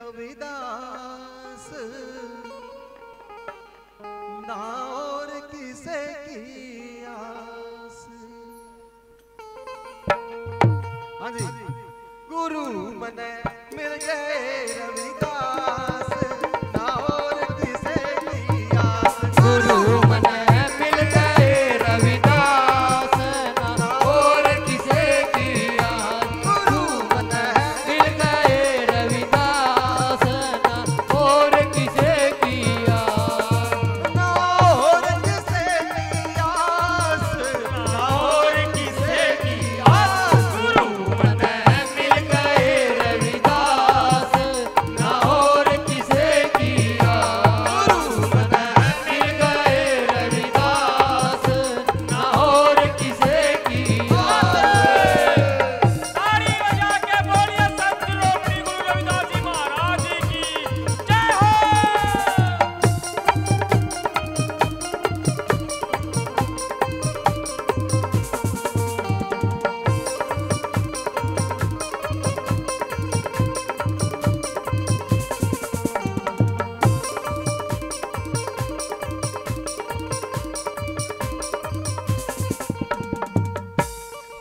रविदास ना और किसे की आस। हाँ जी, गुरु मने मिल गए रविदास ना और किसे की आस। गुरु मने मिल गए रविदास ना और किसे की आस। गुरु मने मिल गए रविदास ना और किसे की आस। ना और किसे की आस, ना और किसे की आस। गुरु मने मिल गए रविदास ना और किसे की आस। गुरु मने मिल गए रविदास ना और किसे की आस। ताली बजा के बोलिए संत श्रोमणी गुरु रविदास जी महाराज की जय हो।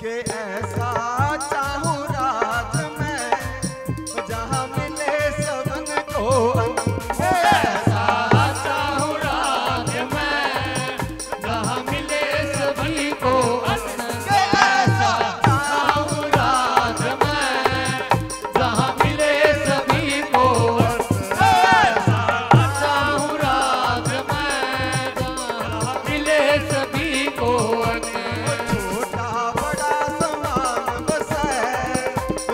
के ऐसा चाहूं राज में जहां मिले सबन को ऐसा चाहूं राज में जहां मिले सभी को अन्न। ऐसा चाहूं राज में जहां मिले सभी को अन्न। ऐसा चाहूं राज में जहां मिले सभी को अन्न। छोटा बड़ा समान बसे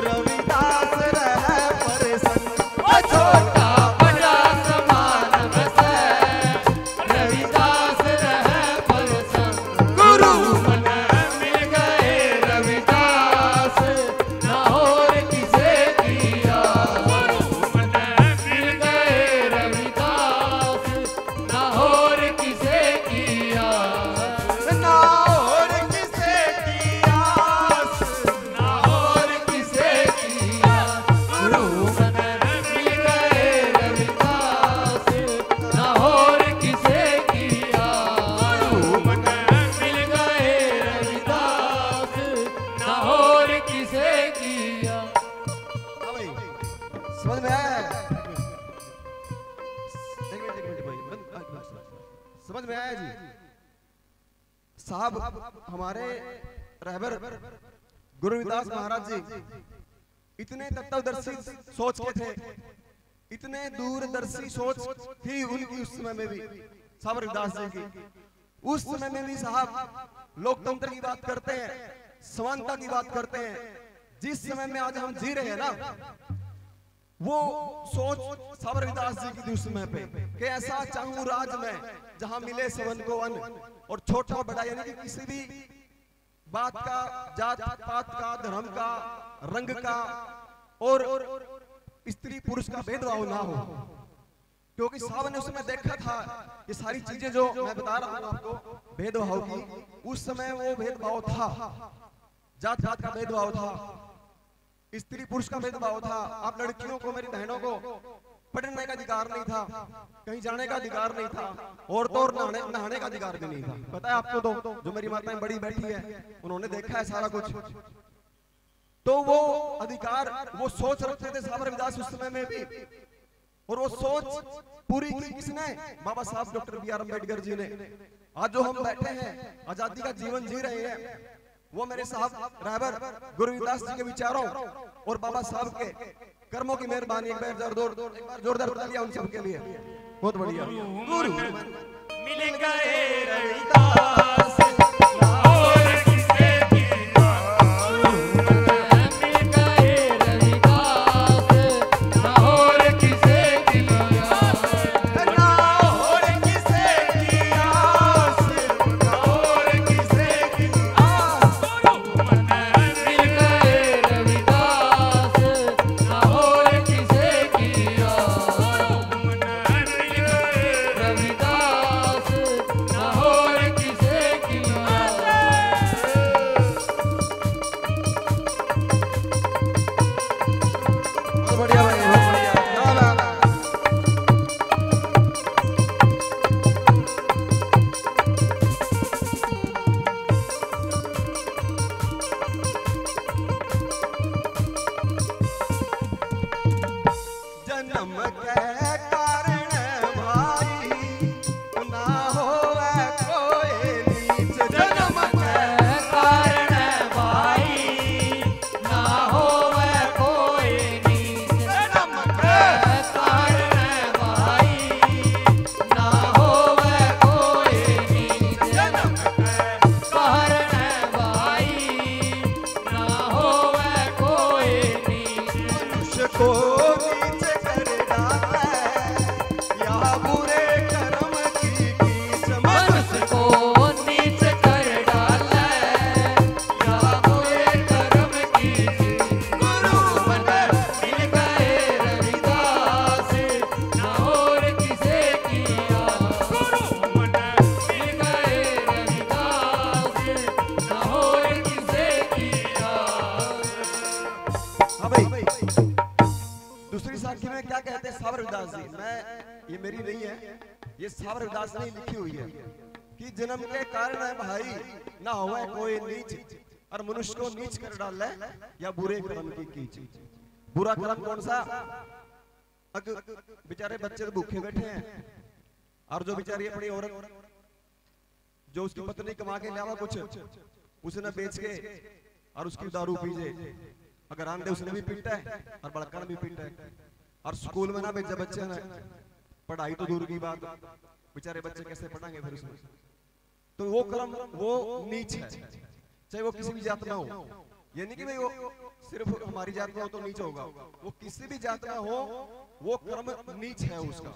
रविदास रहे प्रसन्न। छोटा बड़ा समान बसे रविदास रहे प्रसन्न। गुरु मने मिल गए रविदास ना और किसे की आस। गुरु मने मिल गए रविदास ना और किसे की आस। ना और किसे की आस, ना और किसे की आस। गुरु मने मिल गए रविदास ना और किसे की आस। गुरु मने मिल गए रविदास ना और किसे की आस। हाँ भाई, समझ में आया है? एक मिनट भाई, समझ में आया जी? साहब हमारे रहबर गुरु रविदास महाराज जी इतने तत्वदर्शी सोच के थे, इतने दूरदर्शी सोच थी उनकी उस समय में भी, साहब रविदास जी की। उस समय में भी साहब लोकतंत्र की बात करते हैं, समानता की बात करते हैं। जिस समय में आज हम जी रहे हैं ना, वो सोच साहब रविदास जी की थी उस समय पे कि ऐसा चाहूं राज में जहां मिले सबन को अन्न। और छोटा बड़ा यानी कि किसी भी बात का, जात पात का, धर्म का, रंग का और स्त्री पुरुष का भेदभाव ना हो। क्योंकि साहब ने उस समय देखा था ये सारी चीजें जो मैं बता रहा हूं आपको भेदभाव की, उस समय वो भेदभाव था, जात पात का भेदभाव था, स्त्री पुरुष का भेदभाव था। आप लड़कियों को, मेरी बहनों को पढ़ने का अधिकार नहीं था, कहीं जाने का अधिकार नहीं था, औरतों और नहाने का अधिकार भी नहीं था। पता है आपको? तो जो मेरी माताएं बड़ी बैठी है उन्होंने देखा है सारा कुछ। तो वो अधिकार, वो सोच रखते थे साहब रविदास उस समय में भी। और वो सोच पूरी की किसने? बाबा साहब doctor B are Ambedkar ji ने। आज जो हम बैठे हैं, आजादी का जीवन जी रहे हैं, वो मेरे साहब रहबर गुरु रविदास जी के विचारों और बाबा साहब के कर्मों की मेहरबानी। एक बार जोरदार तालियां उन सबके लिए। बहुत बढ़िया। गुरु मिल गए रविदास ना और किसे की आस। मिल गए रविदास ना और किसे की आस। ना और किसे की आस, ना और किसे की आस। मिल गए रविदास ना और किसे की आस। रविदास ना और किसे के कारण भाई ना होवे कोई नीच। जन्म के कारण भाई ना होवे कोई नीच। जन्म के कारण भाई ना होवे कोई नीच। जन्म कारण भाई ना होवे कोई नीच। मनुष्य को नीच कर डाले या बुरे कर्म की कीच। मनुष्य को नीच कर डाले या बुरे कर्म की कीच। गुरु मन मिल गए रविदास न और किसे की आस। गुरु मन मिल गए रविदास न और किसे की आस। हाँ भाई, दूसरी साखी में क्या कहते हैं साबर रविदास जी। मैं, ये मेरी नहीं है, ये साबर रविदास ने लिखी हुई है कि जन्म के कारण है भाई ना होवे कोई नीच, और मनुष्य को नीच कर डाले या बुरे कर्म की कीच। बुरा कर्म कौन सा? बेचारे बच्चे तो भूखे बैठे हैं, और जो बेचारी अपनी औरत, जो उसकी पत्नी कमा के लावा कुछ, उसने बेच के और उसकी दारू पीजे, अगर आंधे उसने भी पीटा है और बड़का ने भी पीटा है, और स्कूल में ना भेजा बच्चे ने, पढ़ाई तो दूर की बात, बेचारे बच्चे कैसे पढ़ेंगे फिर उसमें। तो वो कर्म वो नीच है, चाहे वो किसी भी जात में हो। ये नहीं कि भाई वो सिर्फ हमारी जात में हो तो नीच होगा, वो किसी भी जात में हो वो कर्म नीच है उसका।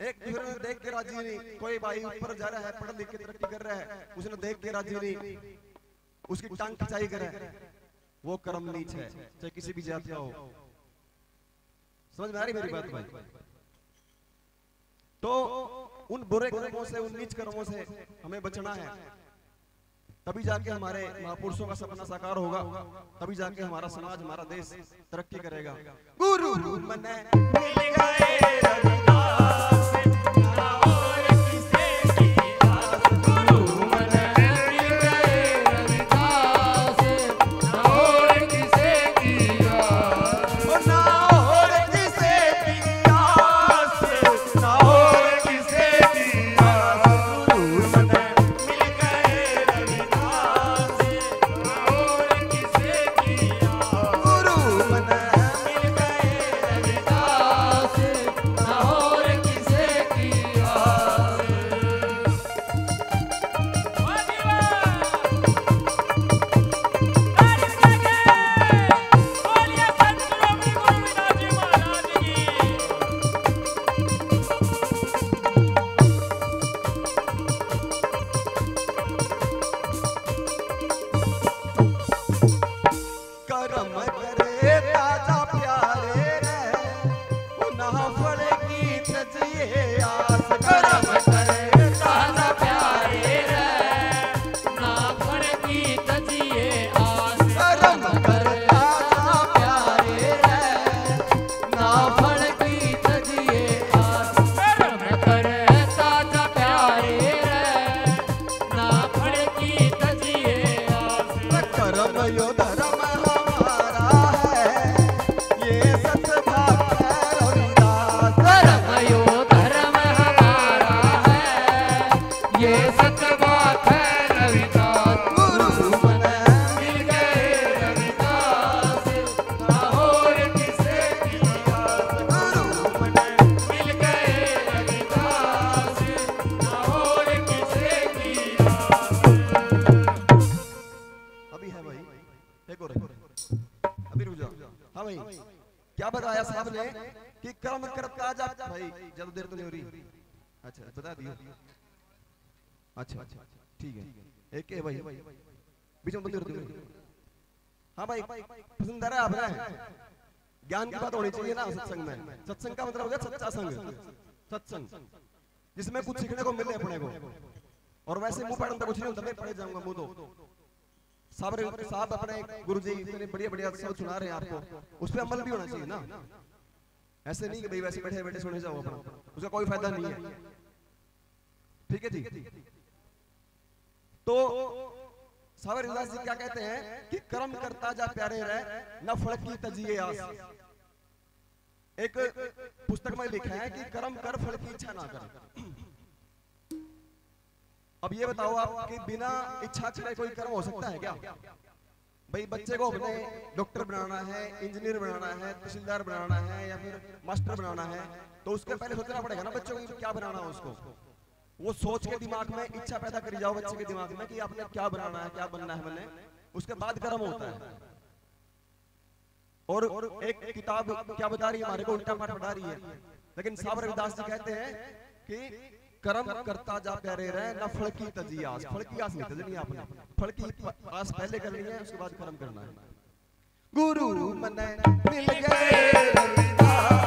एक दूसरे ने देख के राजी नहीं, कोई भाई ऊपर जा रहा है, पढ़ लिख के तरक्की कर रहा है, उसने देख के राजी नहीं, उसकी टांग खिंचाई करे, वो कर्म नीच है, चाहे किसी भी जात का हो। समझ में आ रही मेरी बात भाई? तो उन बुरे कर्मों से, उन नीच कर्मों से हमें बचना है, तभी जाके हमारे महापुरुषों का सपना साकार होगा, तभी जाके हमारा समाज, हमारा देश तरक्की करेगा। गुरु मन मिल गए रविदास ना और किसे की आस। गुरु मन मिल गए रविदास न और किसे की आस। ना और किसे की आस, ना और किसे की आस। गुरु मन मिल गए रविदास ना और किसे की आस। गुरु मन मिल गए रविदास न और किसे की आस। बोलिए संत श्रोमणी गुरु रविदास जी महाराज की। कर्म करे ताजा प्यारे रे, ना फल की तजिए आस। कर्म करे ताजा प्यारे रे ना फल की तजिए आस। कर्म करे ताजा प्यारे रे ना फल की तजिए आस। कर्म करे ताजा प्यारे रे ना फल की तजिए आस। कर्म यो धर्म हमारा है, ये सत बात है रविदास। धर्म यो धर्म हमारा है, ये सत बात है रविदास। गुरु मन मिल गए रविदास ना और किसे की आस। गुरु मन मिल गए रविदास ना और किसे की आस। अभी है भाई, एक और है। अभी रुक जाओ। हाँ भाई, क्या बताया साहब ने कि कर्म करता जा भाई, ज्यादा देर तो नहीं हो रही। अच्छा बता दियो। अच्छा ठीक है, एक है भाई, बीच में बंदी होती है। हाँ भाई, पसंद आ रहा है आपने? ज्ञान की बात होनी चाहिए ना सत्संग में। सत्संग का मतलब हो गया सच्चा संग, सत्संग जिसमें कुछ सीखने को मिले अपने को। और वैसे मुंह पढ़ने तो कुछ नहीं होता, मैं पढ़े जाऊंगा मुंह तो। साहब अपने गुरुजी इतने बढ़िया बढ़िया शब्द सुना रहे हैं आपको, उस पर अमल भी होना चाहिए ना। ऐसे नहीं कि भाई वैसे बैठे बैठे सुने जाओ अपना, उसका कोई फायदा नहीं है। ठीक है जी। तो साबर रविदास जी क्या कहते हैं कि कर्म करता जा प्यारे रहे, न फल की तजिए आस। एक पुस्तक में लिखा है कि कर्म कर फल की इच्छा ना कर। अब ये बताओ आप कि बिना इच्छा करे कोई कर्म हो सकता है क्या? भाई बच्चे को अपने डॉक्टर बनाना है, इंजीनियर बनाना है, तहसीलदार बनाना है या फिर मास्टर बनाना है, तो उसके पहले सोचना पड़ेगा ना बच्चों को क्या बनाना है उसको। वो सोच के दिमाग में इच्छा पैदा करी जाओ बच्चे के दिमाग में कि आपने क्या बनाना है, क्या बनना है मैंने, उसके बाद कर्म होता है। और एक किताब क्या बता रही है हमारे को, उल्टा पाठ बता रही है, लेकिन साहब रविदास जी कहते हैं कि कर्म करता जा प्यारे रहे न फल की तजी आस। फल की आस नहीं तजनी आपने, फल की आस पहले करनी है, उसके बाद कर्म करना है। गुरु मने मिल गए रविदास